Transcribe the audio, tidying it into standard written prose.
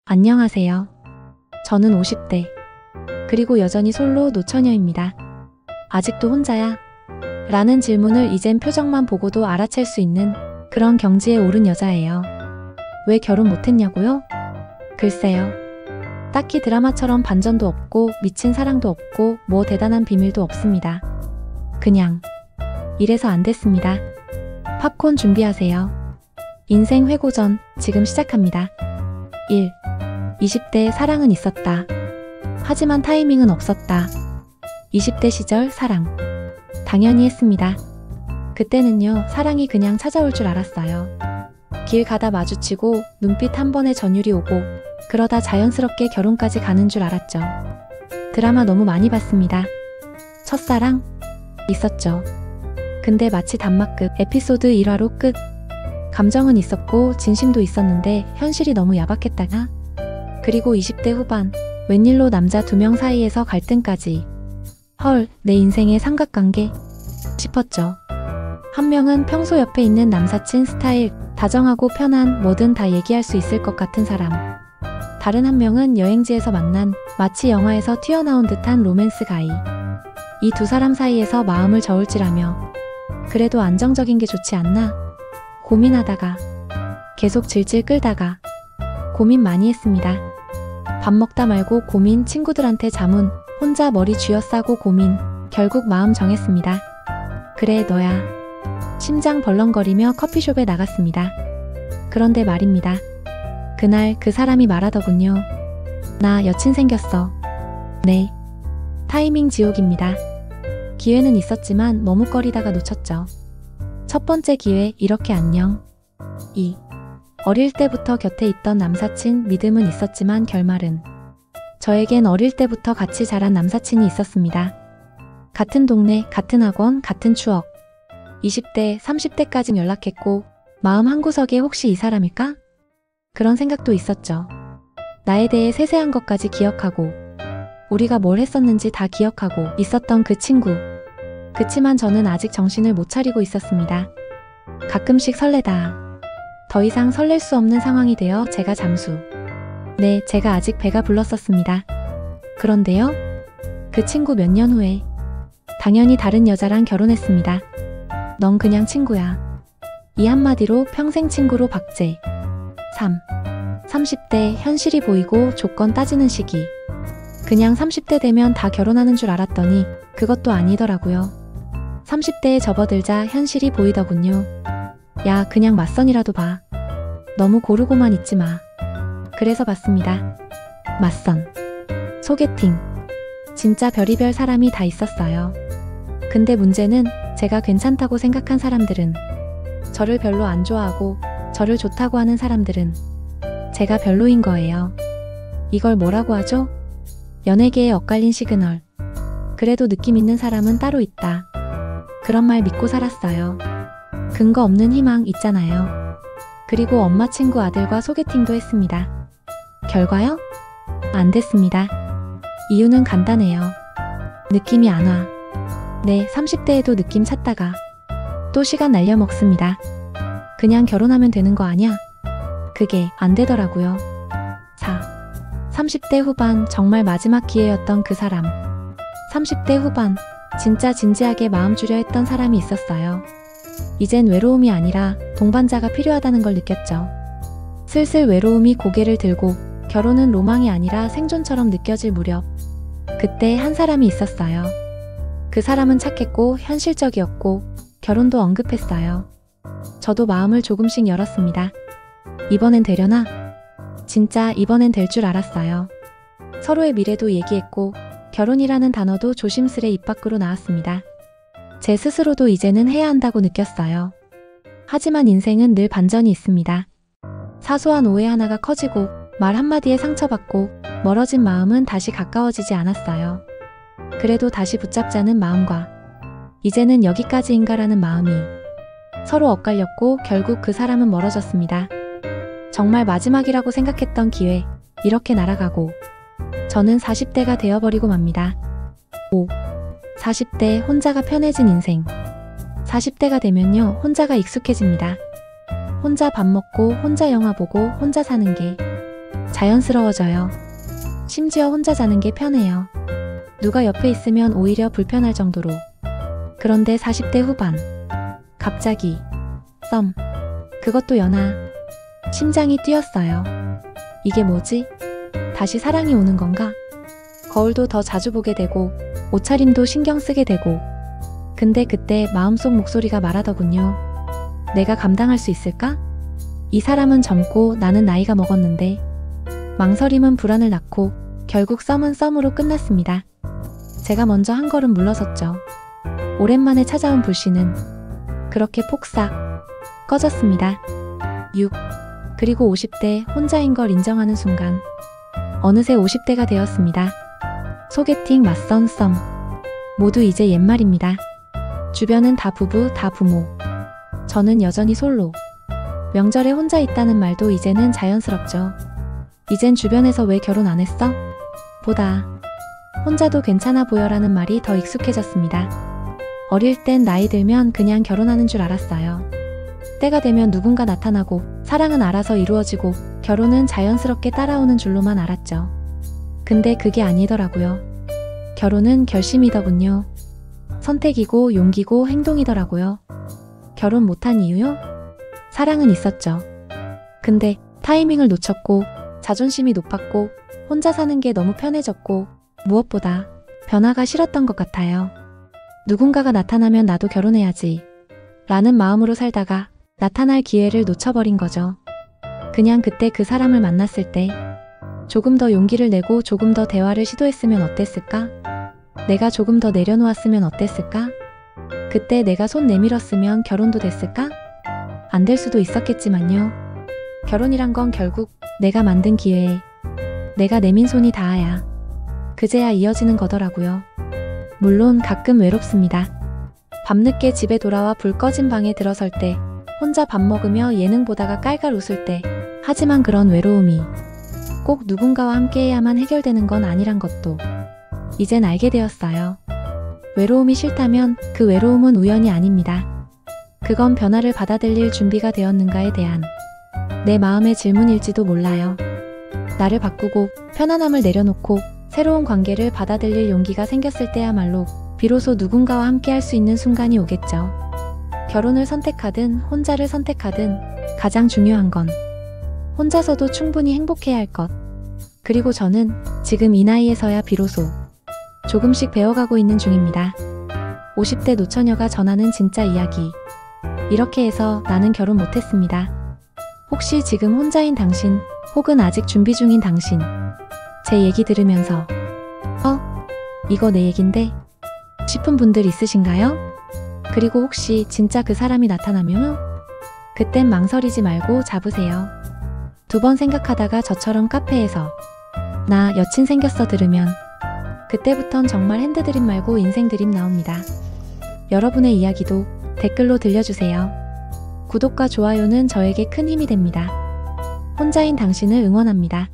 안녕하세요. 저는 50대. 그리고 여전히 솔로 노처녀입니다. 아직도 혼자야? 라는 질문을 이젠 표정만 보고도 알아챌 수 있는 그런 경지에 오른 여자예요. 왜 결혼 못했냐고요? 글쎄요. 딱히 드라마처럼 반전도 없고 미친 사랑도 없고 뭐 대단한 비밀도 없습니다. 그냥 이래서 안 됐습니다. 팝콘 준비하세요. 인생 회고전 지금 시작합니다. 1. 20대 사랑은 있었다. 하지만 타이밍은 없었다. 20대 시절 사랑. 당연히 했습니다. 그때는요, 사랑이 그냥 찾아올 줄 알았어요. 길 가다 마주치고 눈빛 한 번에 전율이 오고 그러다 자연스럽게 결혼까지 가는 줄 알았죠. 드라마 너무 많이 봤습니다. 첫사랑? 있었죠. 근데 마치 단막극 에피소드 1화로 끝. 감정은 있었고 진심도 있었는데 현실이 너무 야박했다가 그리고 20대 후반 웬일로 남자 2명 사이에서 갈등까지. 헐, 내 인생의 삼각관계 싶었죠. 한 명은 평소 옆에 있는 남사친 스타일, 다정하고 편한 뭐든 다 얘기할 수 있을 것 같은 사람. 다른 한 명은 여행지에서 만난 마치 영화에서 튀어나온 듯한 로맨스 가이. 이 두 사람 사이에서 마음을 저울질하며 그래도 안정적인 게 좋지 않나? 고민하다가 계속 질질 끌다가 고민 많이 했습니다. 밥 먹다 말고 고민, 친구들한테 자문, 혼자 머리 쥐어싸고 고민, 결국 마음 정했습니다. 그래 너야. 심장 벌렁거리며 커피숍에 나갔습니다. 그런데 말입니다. 그날 그 사람이 말하더군요. 나 여친 생겼어. 네. 타이밍 지옥입니다. 기회는 있었지만 머뭇거리다가 놓쳤죠. 첫 번째 기회 이렇게 안녕. 2. 어릴 때부터 곁에 있던 남사친 믿음은 있었지만 결말은 저에겐 어릴 때부터 같이 자란 남사친이 있었습니다. 같은 동네, 같은 학원, 같은 추억. 20대, 30대까지 연락했고 마음 한구석에 혹시 이 사람일까? 그런 생각도 있었죠. 나에 대해 세세한 것까지 기억하고 우리가 뭘 했었는지 다 기억하고 있었던 그 친구. 그치만 저는 아직 정신을 못 차리고 있었습니다. 가끔씩 설레다. 더 이상 설렐 수 없는 상황이 되어 제가 잠수. 네, 제가 아직 배가 불렀었습니다. 그런데요, 그 친구 몇 년 후에 당연히 다른 여자랑 결혼했습니다. 넌 그냥 친구야. 이 한마디로 평생 친구로 박제. 3. 30대 현실이 보이고 조건 따지는 시기. 그냥 30대 되면 다 결혼하는 줄 알았더니 그것도 아니더라고요. 30대에 접어들자 현실이 보이더군요. 야, 그냥 맞선이라도 봐. 너무 고르고만 있지 마. 그래서 봤습니다. 맞선. 소개팅. 진짜 별의별 사람이 다 있었어요. 근데 문제는 제가 괜찮다고 생각한 사람들은 저를 별로 안 좋아하고 저를 좋다고 하는 사람들은 제가 별로인 거예요. 이걸 뭐라고 하죠? 연예계에 엇갈린 시그널. 그래도 느낌 있는 사람은 따로 있다. 그런 말 믿고 살았어요. 근거 없는 희망 있잖아요. 그리고 엄마 친구 아들과 소개팅도 했습니다. 결과요? 안 됐습니다. 이유는 간단해요. 느낌이 안 와. 네, 30대에도 느낌 찾다가 또 시간 날려먹습니다. 그냥 결혼하면 되는 거 아냐? 그게 안 되더라고요. 4. 30대 후반 정말 마지막 기회였던 그 사람. 30대 후반 진짜 진지하게 마음 주려 했던 사람이 있었어요. 이젠 외로움이 아니라 동반자가 필요하다는 걸 느꼈죠. 슬슬 외로움이 고개를 들고 결혼은 로망이 아니라 생존처럼 느껴질 무렵 그때 한 사람이 있었어요. 그 사람은 착했고 현실적이었고 결혼도 언급했어요. 저도 마음을 조금씩 열었습니다. 이번엔 되려나? 진짜 이번엔 될 줄 알았어요. 서로의 미래도 얘기했고 결혼이라는 단어도 조심스레 입 밖으로 나왔습니다. 제 스스로도 이제는 해야 한다고 느꼈어요. 하지만 인생은 늘 반전이 있습니다. 사소한 오해 하나가 커지고 말 한마디에 상처받고 멀어진 마음은 다시 가까워지지 않았어요. 그래도 다시 붙잡자는 마음과 이제는 여기까지인가라는 마음이 서로 엇갈렸고 결국 그 사람은 멀어졌습니다. 정말 마지막이라고 생각했던 기회, 이렇게 날아가고 저는 40대가 되어버리고 맙니다. 5. 40대 혼자가 편해진 인생. 40대가 되면요, 혼자가 익숙해집니다. 혼자 밥 먹고 혼자 영화 보고 혼자 사는 게 자연스러워져요. 심지어 혼자 자는 게 편해요. 누가 옆에 있으면 오히려 불편할 정도로. 그런데 40대 후반. 갑자기 썸. 그것도 연하. 심장이 뛰었어요. 이게 뭐지? 다시 사랑이 오는 건가? 거울도 더 자주 보게 되고 옷차림도 신경 쓰게 되고. 근데 그때 마음속 목소리가 말하더군요. 내가 감당할 수 있을까? 이 사람은 젊고 나는 나이가 먹었는데. 망설임은 불안을 낳고 결국 썸은 썸으로 끝났습니다. 제가 먼저 한 걸음 물러섰죠. 오랜만에 찾아온 불씨는 그렇게 폭삭 꺼졌습니다. 6. 그리고 50대 혼자인 걸 인정하는 순간 어느새 50대가 되었습니다. 소개팅, 맞선, 썸 모두 이제 옛말입니다. 주변은 다 부부, 다 부모. 저는 여전히 솔로. 명절에 혼자 있다는 말도 이제는 자연스럽죠. 이젠 주변에서 왜 결혼 안 했어? 보다 혼자도 괜찮아 보여라는 말이 더 익숙해졌습니다. 어릴 땐 나이 들면 그냥 결혼하는 줄 알았어요. 때가 되면 누군가 나타나고 사랑은 알아서 이루어지고 결혼은 자연스럽게 따라오는 줄로만 알았죠. 근데 그게 아니더라고요. 결혼은 결심이더군요. 선택이고 용기고 행동이더라고요. 결혼 못한 이유요? 사랑은 있었죠. 근데 타이밍을 놓쳤고 자존심이 높았고 혼자 사는 게 너무 편해졌고 무엇보다 변화가 싫었던 것 같아요. 누군가가 나타나면 나도 결혼해야지 라는 마음으로 살다가 나타날 기회를 놓쳐버린 거죠. 그냥 그때 그 사람을 만났을 때 조금 더 용기를 내고 조금 더 대화를 시도했으면 어땠을까? 내가 조금 더 내려놓았으면 어땠을까? 그때 내가 손 내밀었으면 결혼도 됐을까? 안 될 수도 있었겠지만요. 결혼이란 건 결국 내가 만든 기회에 내가 내민 손이 닿아야 그제야 이어지는 거더라고요. 물론 가끔 외롭습니다. 밤늦게 집에 돌아와 불 꺼진 방에 들어설 때 혼자 밥 먹으며 예능 보다가 깔깔 웃을 때. 하지만 그런 외로움이 꼭 누군가와 함께해야만 해결되는 건 아니란 것도 이젠 알게 되었어요. 외로움이 싫다면 그 외로움은 우연이 아닙니다. 그건 변화를 받아들일 준비가 되었는가에 대한 내 마음의 질문일지도 몰라요. 나를 바꾸고 편안함을 내려놓고 새로운 관계를 받아들일 용기가 생겼을 때야말로 비로소 누군가와 함께 할 수 있는 순간이 오겠죠. 결혼을 선택하든 혼자를 선택하든 가장 중요한 건 혼자서도 충분히 행복해야 할 것. 그리고 저는 지금 이 나이에서야 비로소 조금씩 배워가고 있는 중입니다. 50대 노처녀가 전하는 진짜 이야기. 이렇게 해서 나는 결혼 못했습니다. 혹시 지금 혼자인 당신, 혹은 아직 준비 중인 당신, 제 얘기 들으면서 이거 내 얘긴데? 싶은 분들 있으신가요? 그리고 혹시 진짜 그 사람이 나타나면? 그땐 망설이지 말고 잡으세요. 2번 생각하다가 저처럼 카페에서 나 여친 생겼어 들으면 그때부턴 정말 핸드드립 말고 인생 드립 나옵니다. 여러분의 이야기도 댓글로 들려주세요. 구독과 좋아요는 저에게 큰 힘이 됩니다. 혼자인 당신을 응원합니다.